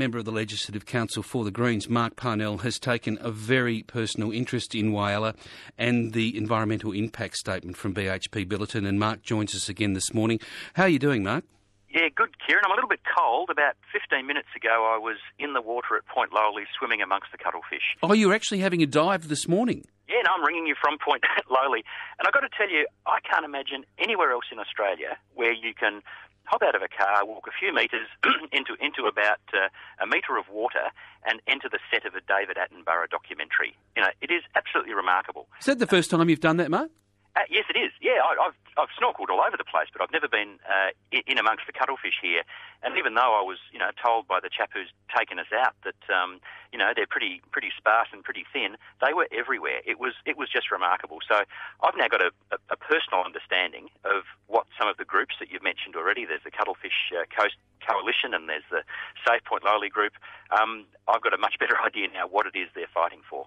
Member of the Legislative Council for the Greens, Mark Parnell, has taken a very personal interest in Whyalla and the environmental impact statement from BHP Billiton. And Mark joins us again this morning. How are you doing, Mark? Yeah, good, Keiran. I'm a little bit cold. About 15 minutes ago, I was in the water at Point Lowly swimming amongst the cuttlefish. Oh, you're actually having a dive this morning? Yeah, no, I'm ringing you from Point Lowly. And I've got to tell you, I can't imagine anywhere else in Australia where you can hop out of a car, walk a few metres into about a metre of water and enter the set of a David Attenborough documentary. You know, it is absolutely remarkable. Is that the first time you've done that, Mark? Yes, it is. Yeah, I've snorkeled all over the place, but I've never been in amongst the cuttlefish here. And even though I was, told by the chap who's taken us out that, they're pretty sparse and pretty thin, they were everywhere. It was just remarkable. So I've now got a personal understanding of what some of the groups that you've mentioned already. There's the Cuttlefish Coast Coalition and there's the Safe Point Lowly group. I've got a much better idea now what it is they're fighting for.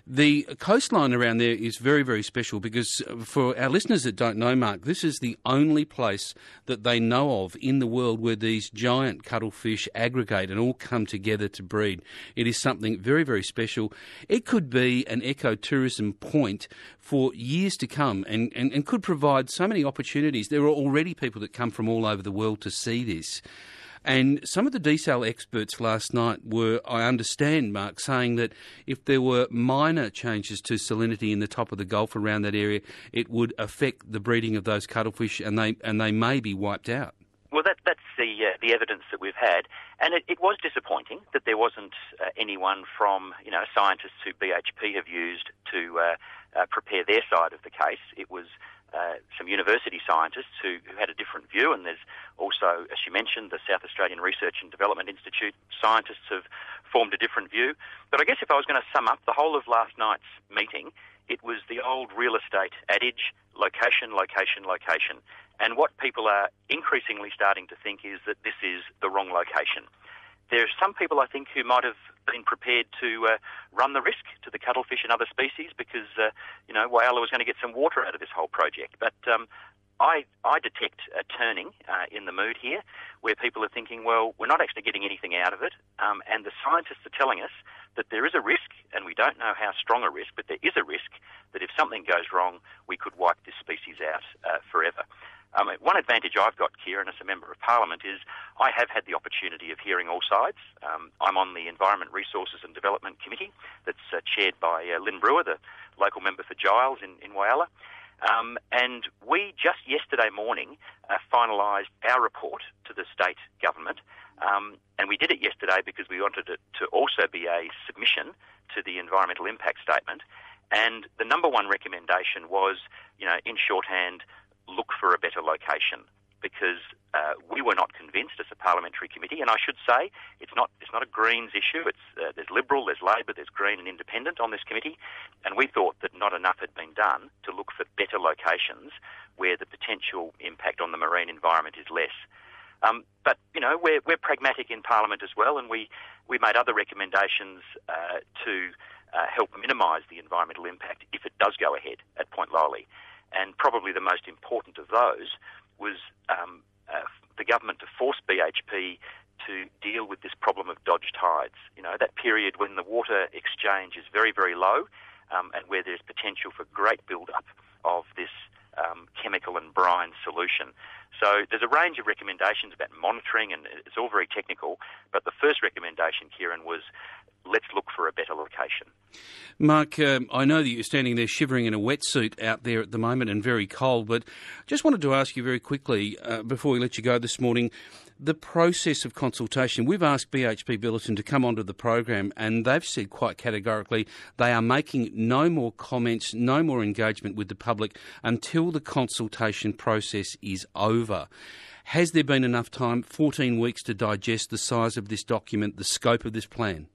The coastline around there is very, very special because for our listeners that don't know, Mark, this is the only place that they know of in the world where these giant cuttlefish aggregate and all come together to breed. It is something very, very special. It could be an ecotourism point for years to come and could provide so many opportunities. There are already people that come from all over the world to see this. And some of the desal experts last night were, I understand, Mark, saying that if there were minor changes to salinity in the top of the Gulf around that area, it would affect the breeding of those cuttlefish and they may be wiped out. Well, that's the evidence that we've had. And it was disappointing that there wasn't anyone from, scientists who BHP have used to prepare their side of the case. It was some university scientists who had a different view, and there's also, as you mentioned, the South Australian Research and Development Institute scientists have formed a different view. But I guess if I was going to sum up the whole of last night's meeting, it was the old real estate adage, location, location, location. And what people are increasingly starting to think is that this is the wrong location. There are some people, I think, who might have been prepared to run the risk to the cuttlefish and other species because, Whyalla was going to get some water out of this whole project. But I detect a turning in the mood here where people are thinking, well, we're not actually getting anything out of it. And the scientists are telling us that there is a risk, and we don't know how strong a risk, but there is a risk that if something goes wrong, we could wipe this species out forever. One advantage I've got, Keiran, as a Member of Parliament is I have had the opportunity of hearing all sides. I'm on the Environment Resources and Development Committee that's chaired by Lynn Brewer, the local member for Giles in Whyalla. And we just yesterday morning finalised our report to the state government. And we did it yesterday because we wanted it to also be a submission to the environmental impact statement. And the number one recommendation was, in shorthand, look for a better location, because we were not convinced as a parliamentary committee. And I should say it's not a Greens issue. There's Liberal, there's Labor, there's Green and Independent on this committee, and we thought that not enough had been done to look for better locations where the potential impact on the marine environment is less. But we're pragmatic in Parliament as well, and we made other recommendations to help minimise the environmental impact if it does go ahead at Point Lowly. And probably the most important of those was the government to force BHP to deal with this problem of dodge tides. That period when the water exchange is very, very low and where there's potential for great build-up of this chemical and brine solution. So there's a range of recommendations about monitoring, and it's all very technical, but the first recommendation, Keiran, was let's look for a better location. Mark, I know that you're standing there shivering in a wetsuit out there at the moment and very cold, but just wanted to ask you very quickly, before we let you go this morning, the process of consultation. We've asked BHP Billiton to come onto the program, and they've said quite categorically they are making no more comments, no more engagement with the public until the consultation process is over. Has there been enough time, 14 weeks, to digest the size of this document, the scope of this plan?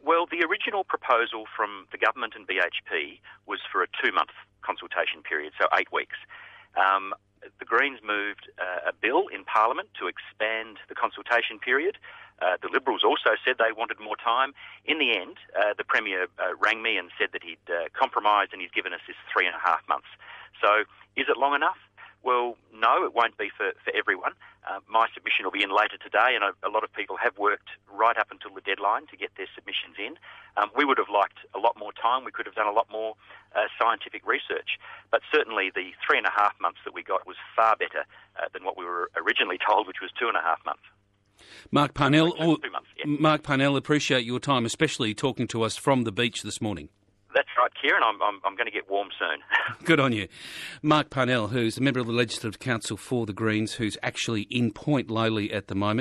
Well, the original proposal from the government and BHP was for a 2-month consultation period, so 8 weeks. The Greens moved a bill in Parliament to expand the consultation period. The Liberals also said they wanted more time. In the end, the Premier rang me and said that he'd compromised and he's given us this 3.5 months. So is it long enough? Well, no, it won't be for everyone. My submission will be in later today, and a lot of people have worked right up until the deadline to get their submissions in. We would have liked a lot more time. We could have done a lot more scientific research. But certainly the 3.5 months that we got was far better than what we were originally told, which was 2.5 months. Mark Parnell, 2 months, yeah. Mark Parnell, appreciate your time, especially talking to us from the beach this morning. That's right, Kieran. I'm going to get warm soon. Good on you. Mark Parnell, who's a member of the Legislative Council for the Greens, who's actually in Point Lowly at the moment.